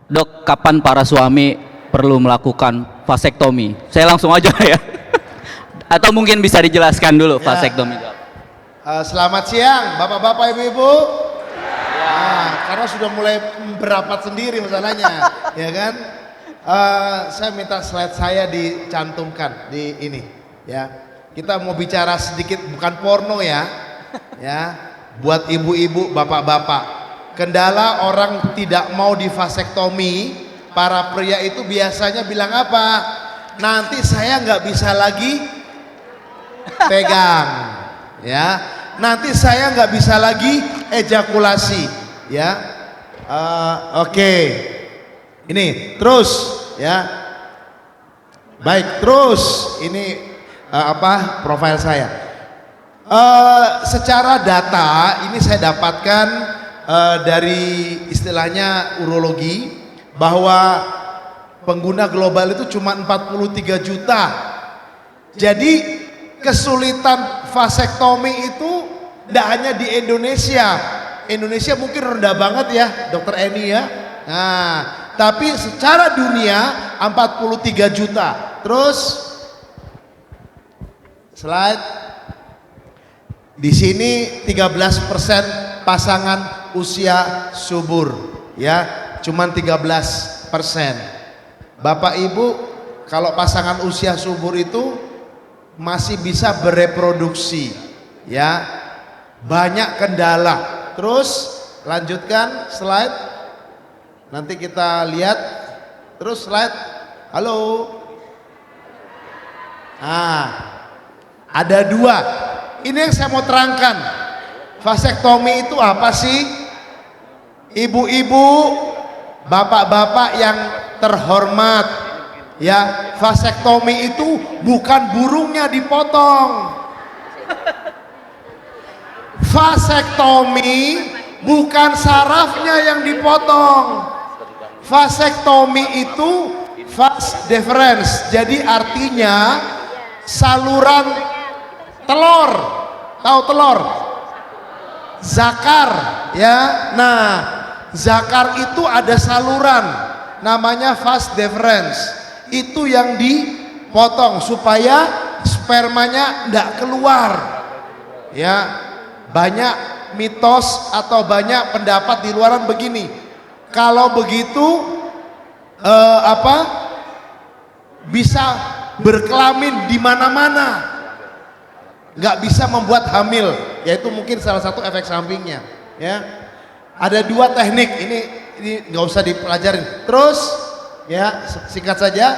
Dok, kapan para suami perlu melakukan vasektomi? Saya langsung aja ya. Atau mungkin bisa dijelaskan dulu Ya. vasektomi itu apa? Selamat siang, bapak-bapak, ibu-ibu. Karena sudah mulai berapat sendiri masalahnya, ya kan? Saya minta slide saya dicantumkan di ini, ya. Kita mau bicara sedikit, bukan porno ya, buat ibu-ibu, bapak-bapak. Kendala orang tidak mau divasektomi, para pria itu biasanya bilang apa? Nanti saya nggak bisa lagi pegang, ya. Nanti saya nggak bisa lagi ejakulasi, ya. Oke. Ini terus, ya. Baik, terus ini profil saya. Secara data ini saya dapatkan dari istilahnya urologi bahwa pengguna global itu cuma 43 juta. Jadi kesulitan vasektomi itu tidak hanya di Indonesia. Indonesia mungkin rendah banget ya, Dokter Eni ya. Nah, tapi secara dunia 43 juta. Terus slide. Di sini 13% pasangan usia subur, ya, cuman 13%. Bapak Ibu, kalau pasangan usia subur itu masih bisa bereproduksi, ya. Banyak kendala. Terus lanjutkan slide. Nanti kita lihat. Terus slide. Halo. Ada dua. Ini yang saya mau terangkan. Vasektomi itu apa sih? Ibu-ibu, bapak-bapak yang terhormat, ya, vasektomi itu bukan burungnya dipotong. Vasektomi bukan sarafnya yang dipotong. Vasektomi itu vas deferens. Jadi artinya saluran telur. Tahu telur? Zakar, ya. Nah, zakar itu ada saluran namanya vas deferens. Itu yang dipotong supaya spermanya tidak keluar, ya. Banyak mitos atau banyak pendapat di luaran begini, kalau begitu bisa berkelamin di mana-mana, nggak bisa membuat hamil, yaitu mungkin salah satu efek sampingnya, ya. Ada dua teknik, ini nggak usah dipelajarin. Terus, ya, singkat saja.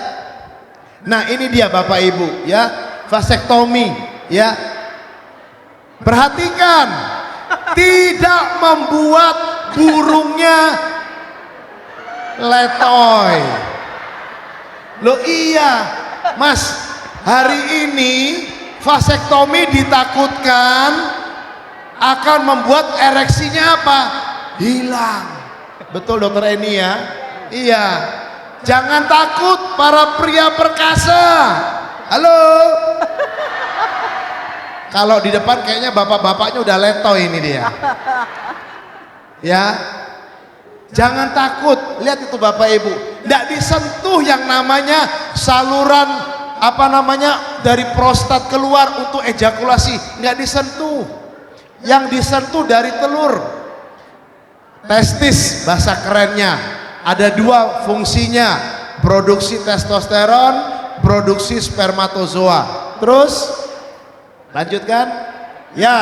Nah, ini dia Bapak Ibu, ya, vasektomi, ya. Perhatikan, tidak membuat burungnya letoy. Loh iya, Mas, hari ini vasektomi ditakutkan akan membuat ereksinya apa? Hilang. Betul Dokter Eni ya? Iya. Jangan takut para pria perkasa. Halo. Kalau di depan kayaknya bapak-bapaknya udah letoy ini dia. Ya. Jangan takut. Lihat itu Bapak Ibu. Tidak disentuh yang namanya saluran dari prostat keluar untuk ejakulasi. Nggak disentuh. Yang disentuh dari telur. Testis bahasa kerennya. Ada dua fungsinya. Produksi testosteron, produksi spermatozoa. Terus lanjutkan, ya,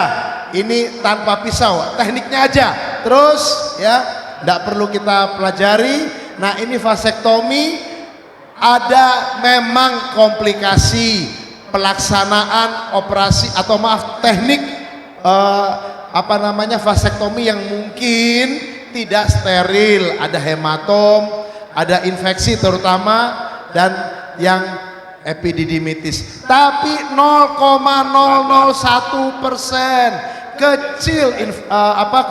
ini tanpa pisau, tekniknya aja. Terus, ya, tidak perlu kita pelajari. Nah, ini vasektomi, ada memang komplikasi pelaksanaan operasi atau teknik vasektomi yang mungkin tidak steril, ada hematom, ada infeksi terutama, dan yang epididymitis, tapi 0,001% kecil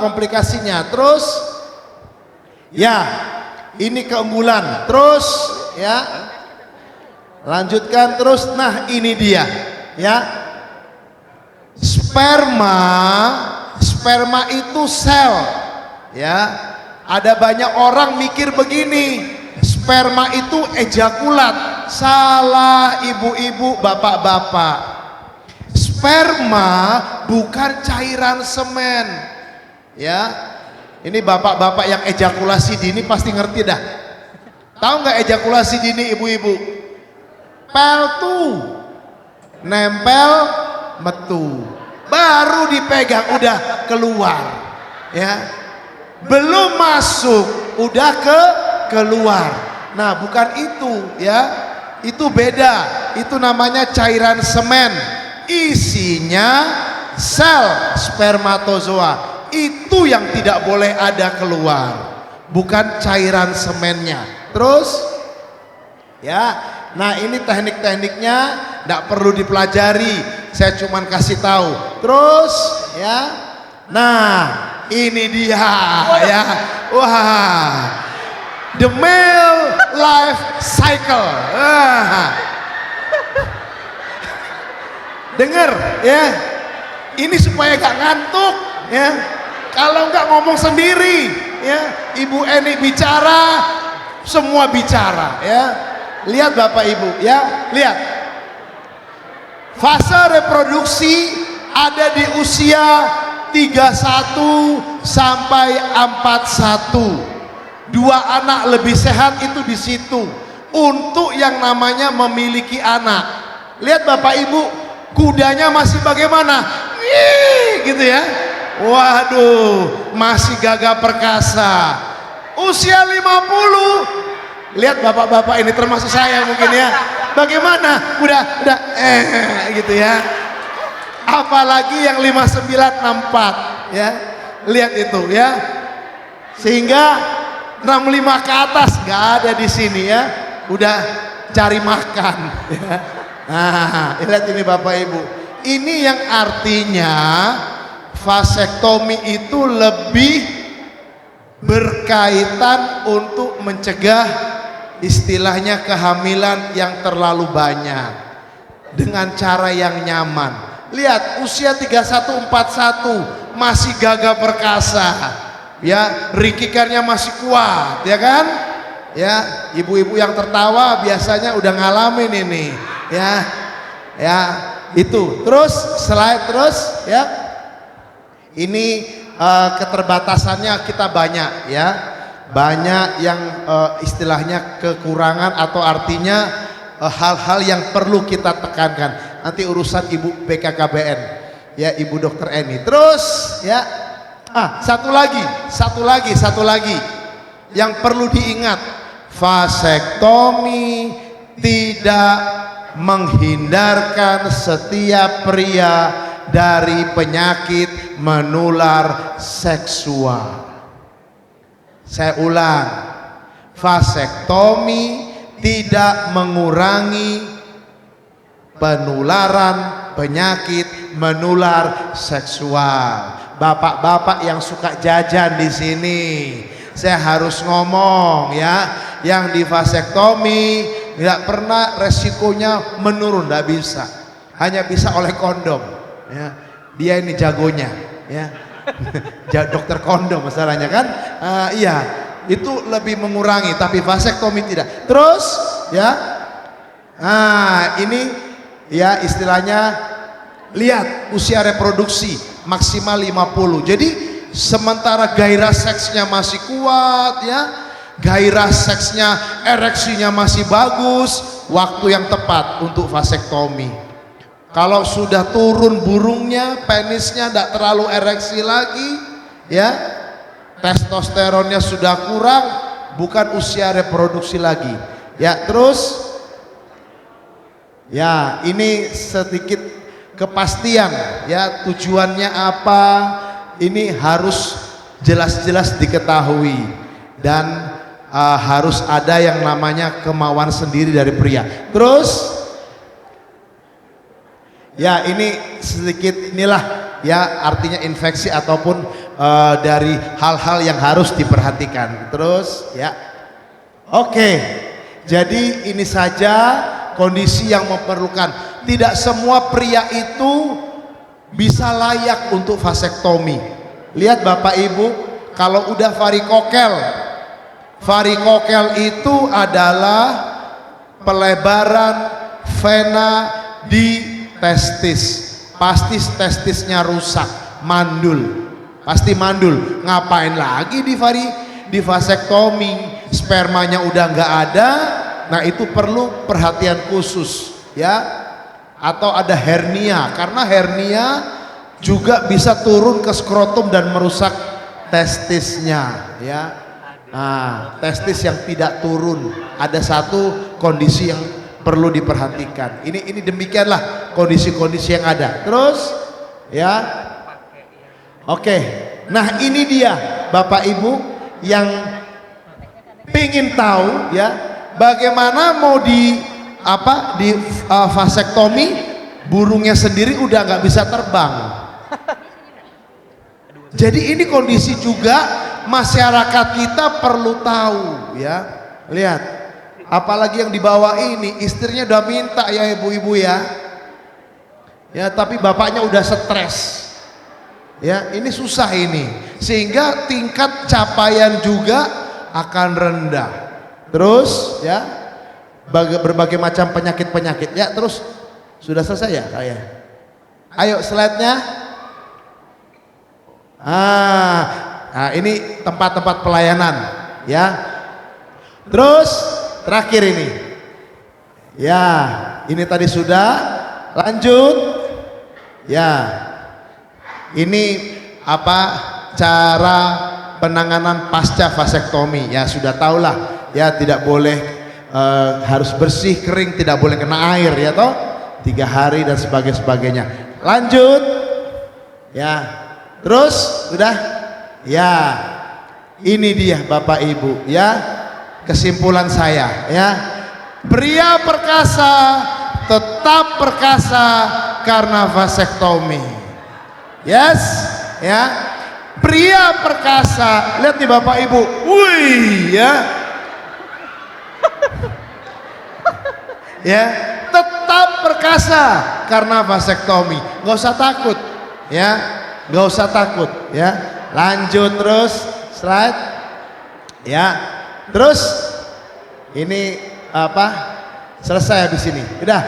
komplikasinya. Terus, ya, ini keunggulan. Terus, ya, lanjutkan terus. Nah, ini dia, ya, sperma itu sel, ya. Ada banyak orang mikir begini, sperma itu ejakulat. Salah ibu-ibu, bapak-bapak. Sperma bukan cairan semen. Ya, ini bapak-bapak yang ejakulasi dini pasti ngerti dah. Tahu nggak ejakulasi dini ibu-ibu? Peltu, nempel, metu, baru dipegang udah keluar. Ya, belum masuk udah keluar. Nah, bukan itu ya, itu beda. Itu namanya cairan semen, isinya sel spermatozoa. Itu yang tidak boleh ada keluar, bukan cairan semennya. Terus ya, nah ini teknik-tekniknya tidak perlu dipelajari, saya cuman kasih tahu. Terus ya, nah ini dia ya, wah, the male life cycle. Dengar ya, ini supaya gak ngantuk ya. Kalau nggak ngomong sendiri ya, Ibu Eni bicara, semua bicara ya. Lihat Bapak Ibu ya, lihat. Fase reproduksi ada di usia 31 sampai 41. 2 anak lebih sehat itu di situ. Untuk yang namanya memiliki anak. Lihat Bapak Ibu, kudanya masih bagaimana? Gitu ya. Waduh, masih gagah perkasa. Usia 50. Lihat bapak-bapak ini termasuk saya mungkin ya. Bagaimana? Udah gitu ya. Apalagi yang 59 64 ya. Lihat itu ya. Sehingga 65 ke atas nggak ada di sini ya. Udah cari makan ya. Nah, lihat ini Bapak Ibu. Ini yang artinya vasektomi itu lebih berkaitan untuk mencegah istilahnya kehamilan yang terlalu banyak dengan cara yang nyaman. Lihat usia 3141 masih gagah perkasa ya, rikikannya masih kuat ya kan ya. Ibu-ibu yang tertawa biasanya udah ngalamin ini ya ya. Itu terus slide terus ya. Ini keterbatasannya kita banyak ya, banyak yang istilahnya kekurangan atau artinya hal-hal yang perlu kita tekankan. Nanti urusan Ibu BKKBN ya, Ibu Dokter Eni. Terus ya, satu lagi yang perlu diingat, vasektomi tidak menghindarkan setiap pria dari penyakit menular seksual. Saya ulang, vasektomi tidak mengurangi penularan penyakit menular seksual. Bapak-bapak yang suka jajan di sini, saya harus ngomong ya, yang di vasektomi tidak pernah resikonya menurun, tidak bisa, hanya bisa oleh kondom ya. Dia ini jagonya ya. Dokter kondom masalahnya kan. Iya, itu lebih mengurangi, tapi vasektomi tidak. Terus ya, ini ya istilahnya, lihat usia reproduksi maksimal 50. Jadi sementara gairah seksnya masih kuat ya, gairah seksnya, ereksinya masih bagus, waktu yang tepat untuk vasektomi. Kalau sudah turun burungnya, penisnya tidak terlalu ereksi lagi ya, testosteronnya sudah kurang, bukan usia reproduksi lagi ya. Terus ya, ini sedikit kepastian ya, tujuannya apa, ini harus jelas-jelas diketahui dan harus ada yang namanya kemauan sendiri dari pria. Terus ya, ini sedikit inilah ya, artinya infeksi ataupun dari hal-hal yang harus diperhatikan. Terus ya, oke, jadi ini saja kondisi yang memerlukan. Tidak semua pria itu bisa layak untuk vasektomi. Lihat Bapak Ibu, Kalau udah varikokel, varikokel itu adalah pelebaran vena di testis. Pasti testisnya rusak, mandul, pasti mandul. Ngapain lagi di vasektomi? Spermanya udah nggak ada. Nah itu perlu perhatian khusus ya. Atau ada hernia, karena hernia juga bisa turun ke skrotum dan merusak testisnya ya. Nah, testis yang tidak turun, ada satu kondisi yang perlu diperhatikan. Ini demikianlah kondisi-kondisi yang ada. Terus ya. Oke. Nah, ini dia Bapak Ibu yang pingin tahu ya, bagaimana mau di vasektomi, burungnya sendiri udah nggak bisa terbang. Jadi ini kondisi juga masyarakat kita perlu tahu ya. Lihat, apalagi yang di bawah ini istrinya udah minta ya ibu-ibu ya. Ya, tapi bapaknya udah stres. Ya, ini susah ini. Sehingga tingkat capaian juga akan rendah. Terus ya, berbagai macam penyakit-penyakit. Ya, terus sudah selesai ya saya. Ayo slide-nya. Nah, ini tempat-tempat pelayanan ya. Terus terakhir ini ya, ini tadi sudah. Lanjut ya, ini apa cara penanganan pasca vasektomi ya, sudah tahulah ya, tidak boleh harus bersih, kering, tidak boleh kena air ya toh, 3 hari dan sebagainya. Lanjut ya. Terus sudah ya, ini dia Bapak Ibu ya, kesimpulan saya ya, pria perkasa tetap perkasa karena vasektomi. Yes ya, pria perkasa. Lihat nih Bapak Ibu, wih ya, ya tetap perkasa karena vasektomi. Gak usah takut ya, gak usah takut ya. Lanjut terus slide ya. Terus ini apa, selesai habis ini udah.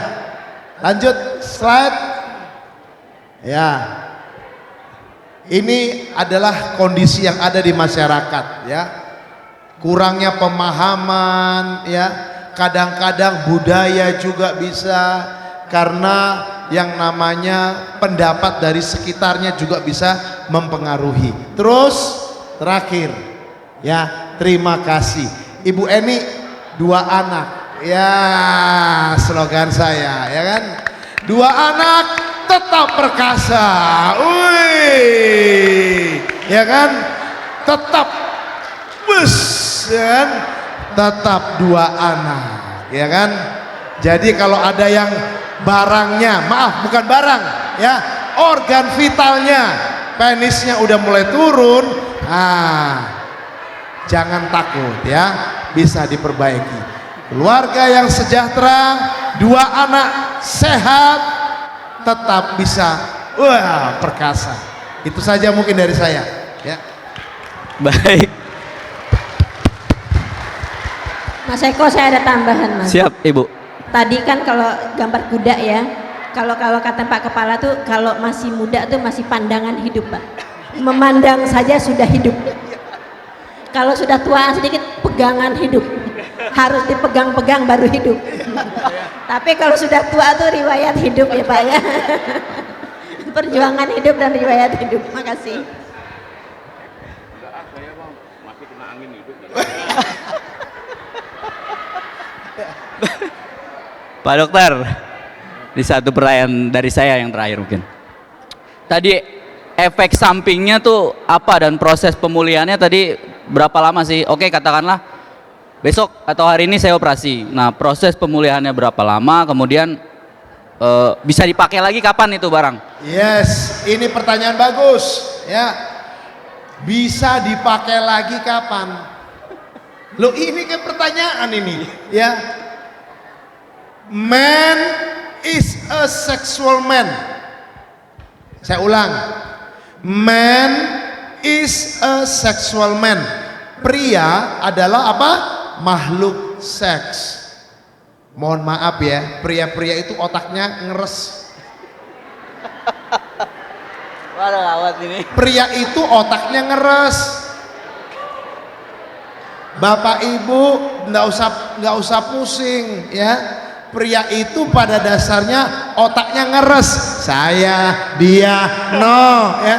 Lanjut slide ya. Ini adalah kondisi yang ada di masyarakat ya, kurangnya pemahaman ya, kadang-kadang budaya juga bisa, karena yang namanya pendapat dari sekitarnya juga bisa mempengaruhi. Terus terakhir ya, terima kasih Ibu Eni, 2 anak ya, slogan saya ya kan, 2 anak tetap perkasa. Wih ya kan, tetap bus ya kan, tetap 2 anak ya kan. Jadi kalau ada yang barangnya, maaf bukan barang ya, organ vitalnya, penisnya udah mulai turun, jangan takut ya, bisa diperbaiki. Keluarga yang sejahtera, 2 anak sehat, tetap bisa perkasa. Itu saja mungkin dari saya ya. Baik. Mas Eko, saya ada tambahan Mas. Siap Ibu. Tadi kan kalau gambar kuda ya, kalau kata Pak Kepala tuh kalau masih muda tuh masih pandangan hidup Pak, memandang saja sudah hidup. Kalau sudah tua sedikit pegangan hidup, harus dipegang-pegang baru hidup. Tapi kalau sudah tua tuh riwayat hidup ya Pak ya. Perjuangan hidup dan riwayat hidup. Makasih. Pak Dokter, di satu pertanyaan dari saya yang terakhir mungkin. Tadi efek sampingnya tuh apa dan proses pemulihannya tadi berapa lama sih? Oke, katakanlah besok atau hari ini saya operasi. Nah, proses pemulihannya berapa lama? Kemudian bisa dipakai lagi kapan itu barang? Yes, ini pertanyaan bagus ya. Bisa dipakai lagi kapan? Loh, ini kan pertanyaan ini ya. Man is a sexual man. Saya ulang, man is is a sexual man. Pria adalah apa? Makhluk seks. Mohon maaf ya, pria-pria itu otaknya ngeres. Waduh, gawat ini. Pria itu otaknya ngeres. Bapak Ibu nggak usah pusing ya. Pria itu pada dasarnya otaknya ngeres. Saya, dia, no ya.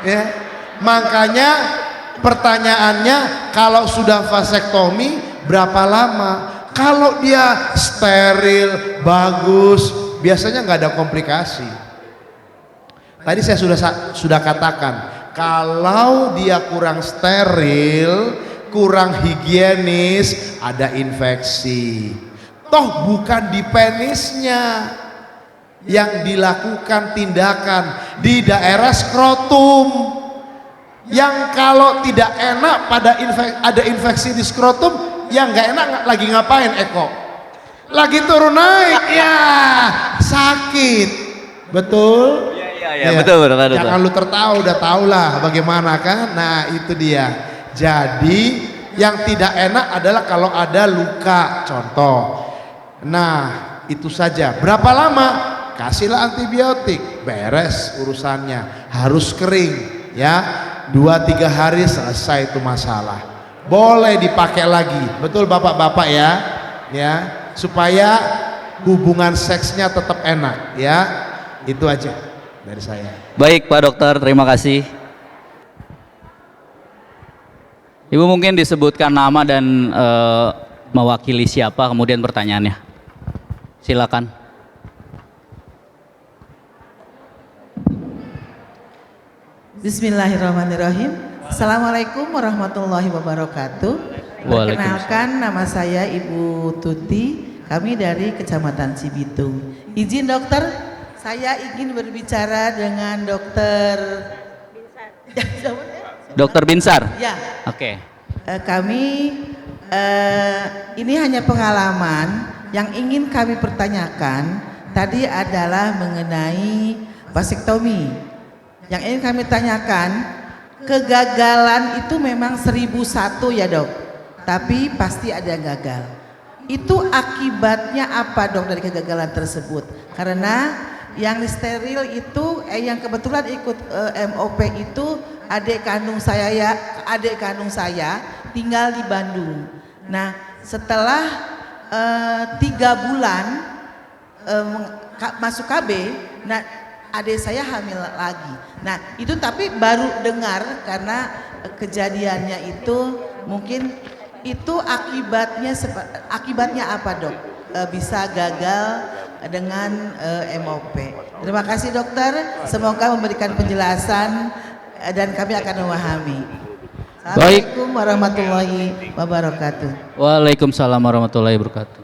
Ya. Makanya pertanyaannya, kalau sudah vasektomi berapa lama? Kalau dia steril, bagus, biasanya nggak ada komplikasi. Tadi saya sudah katakan, kalau dia kurang steril, kurang higienis, ada infeksi. Toh bukan di penisnya yang dilakukan tindakan, di daerah skrotum. Yang kalau tidak enak ada infeksi di skrotum, yang nggak enak lagi ngapain Eko? Lagi turun naik, ya sakit, betul? Ya, betul. Jangan lu tertawa, udah tau lah bagaimana kan. Nah itu dia. Jadi yang tidak enak adalah kalau ada luka, contoh. Nah itu saja. Berapa lama? Kasihlah antibiotik, beres urusannya. Harus kering ya, 2-3 hari selesai itu masalah. Boleh dipakai lagi, betul bapak-bapak ya, ya supaya hubungan seksnya tetap enak ya. Itu aja dari saya. Baik Pak Dokter, terima kasih. Ibu mungkin disebutkan nama dan mewakili siapa, kemudian pertanyaannya. Silakan. Bismillahirrahmanirrahim. Assalamualaikum warahmatullahi wabarakatuh. Perkenalkan, nama saya Ibu Tuti. Kami dari Kecamatan Cibitung. Izin dokter, saya ingin berbicara dengan dokter Dokter Binsar. Ya. Oke. Kami ini hanya pengalaman yang ingin kami pertanyakan. Tadi adalah mengenai vasektomi. Yang ingin kami tanyakan, kegagalan itu memang 1001 ya dok, tapi pasti ada yang gagal. Itu akibatnya apa dok dari kegagalan tersebut? Karena yang steril itu, yang kebetulan ikut MOP itu adik kandung saya tinggal di Bandung. Nah setelah 3 bulan masuk KB, nah adik saya hamil lagi. Nah itu tapi baru dengar karena kejadiannya itu mungkin itu akibatnya apa dok? Bisa gagal dengan MOP. Terima kasih dokter, semoga memberikan penjelasan dan kami akan memahami. Assalamualaikum warahmatullahi wabarakatuh. Waalaikumsalam warahmatullahi wabarakatuh.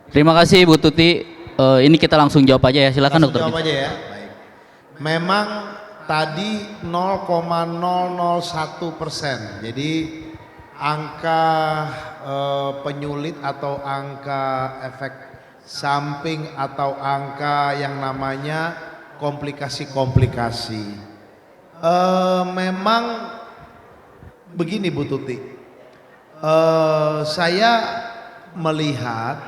Terima kasih Ibu Tuti. Ini kita langsung jawab aja ya, silakan dokter. Jawab aja ya. Baik. Memang tadi 0,001%. Jadi angka penyulit atau angka efek samping atau angka yang namanya komplikasi-komplikasi. Memang begini Bu Tuti, saya melihat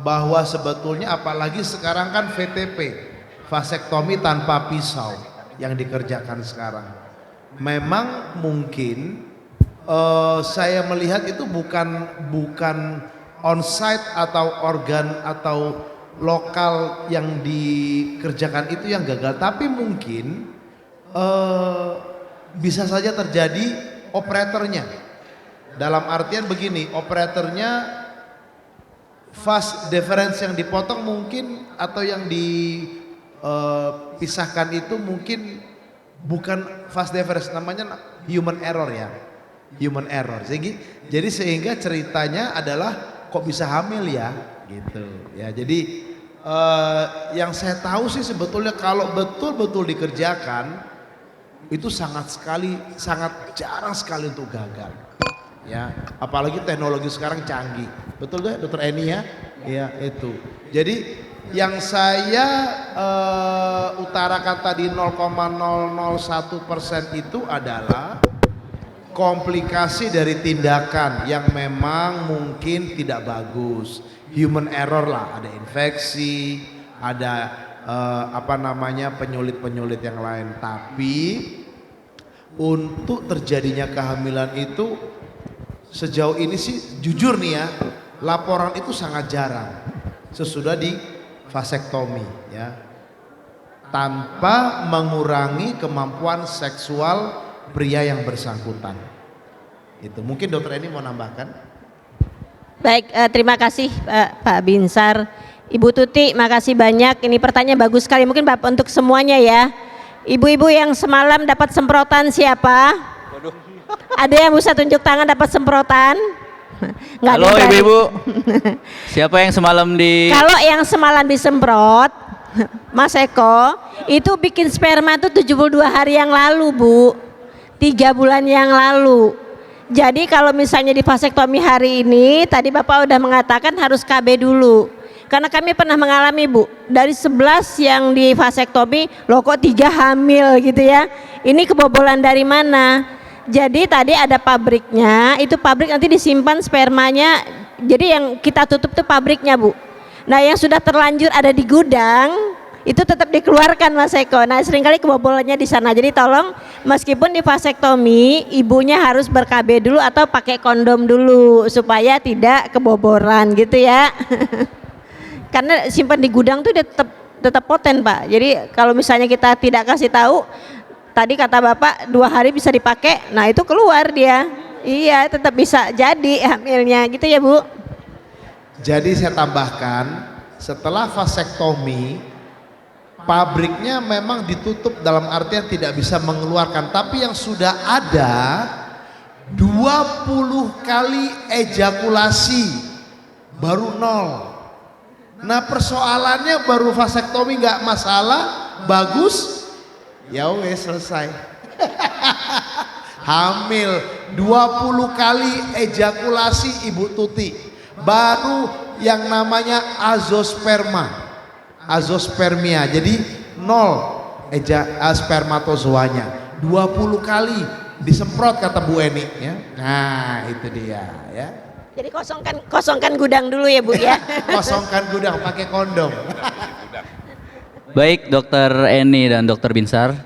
bahwa sebetulnya apalagi sekarang kan VTP, vasektomi tanpa pisau yang dikerjakan sekarang. Memang mungkin saya melihat itu bukan on-site atau organ atau lokal yang dikerjakan itu yang gagal, tapi mungkin bisa saja terjadi operatornya. Dalam artian begini, operatornya fast difference yang dipotong mungkin atau yang dipisahkan itu mungkin bukan fast difference, namanya human error ya, human error. Jadi sehingga ceritanya adalah kok bisa hamil ya, gitu ya. Jadi yang saya tahu sih sebetulnya kalau betul-betul dikerjakan itu sangat jarang sekali untuk gagal. Ya, apalagi teknologi sekarang canggih. Betul gak Dokter Eni ya? Iya itu. Jadi yang saya utarakan tadi 0,001% itu adalah komplikasi dari tindakan yang memang mungkin tidak bagus, human error lah, ada infeksi, ada penyulit-penyulit yang lain. Tapi untuk terjadinya kehamilan itu sejauh ini sih jujur nih ya, laporan itu sangat jarang sesudah di vasektomi ya, tanpa mengurangi kemampuan seksual pria yang bersangkutan. Itu mungkin dokter ini mau nambahkan. Baik, terima kasih Pak Binsar. Ibu Tuti, makasih banyak. Ini pertanyaan bagus sekali. Mungkin Bapak untuk semuanya ya. Ibu-ibu yang semalam dapat semprotan siapa? Waduh. Ada yang bisa tunjuk tangan dapat semprotan? Nggak. Halo ibu-ibu. Siapa yang semalam di? Kalau yang semalam disemprot, Mas Eko, itu bikin sperma itu 72 hari yang lalu, Bu. 3 bulan yang lalu. Jadi kalau misalnya di vasektomi hari ini, tadi Bapak udah mengatakan harus KB dulu. Karena kami pernah mengalami, Bu, dari 11 yang di vasektomi, loh kok 3 hamil gitu ya. Ini kebobolan dari mana? Jadi tadi ada pabriknya, itu pabrik nanti disimpan spermanya. Jadi yang kita tutup tuh pabriknya, Bu. Nah yang sudah terlanjur ada di gudang, itu tetap dikeluarkan Mas Eko. Nah seringkali kebobolannya di sana. Jadi tolong meskipun di vasektomi ibunya harus ber-KB dulu atau pakai kondom dulu supaya tidak kebobolan gitu ya. Karena simpan di gudang tuh dia tetap poten Pak. Jadi kalau misalnya kita tidak kasih tahu, tadi kata Bapak 2 hari bisa dipakai, nah itu keluar dia. Iya tetap bisa jadi hamilnya gitu ya Bu. Jadi saya tambahkan, setelah vasektomi pabriknya memang ditutup dalam artian tidak bisa mengeluarkan, tapi yang sudah ada 20 kali ejakulasi baru 0. Nah persoalannya baru vasektomi nggak masalah, bagus, ya wes selesai. Hamil 20 kali ejakulasi Ibu Tuti, baru yang namanya azospermia, jadi 0 spermatozoanya, 20 kali disemprot kata Bu Eni ya. Nah itu dia ya. Jadi kosongkan gudang dulu ya Bu ya. Kosongkan gudang pakai kondom. Baik Dokter Eni dan Dokter Binsar.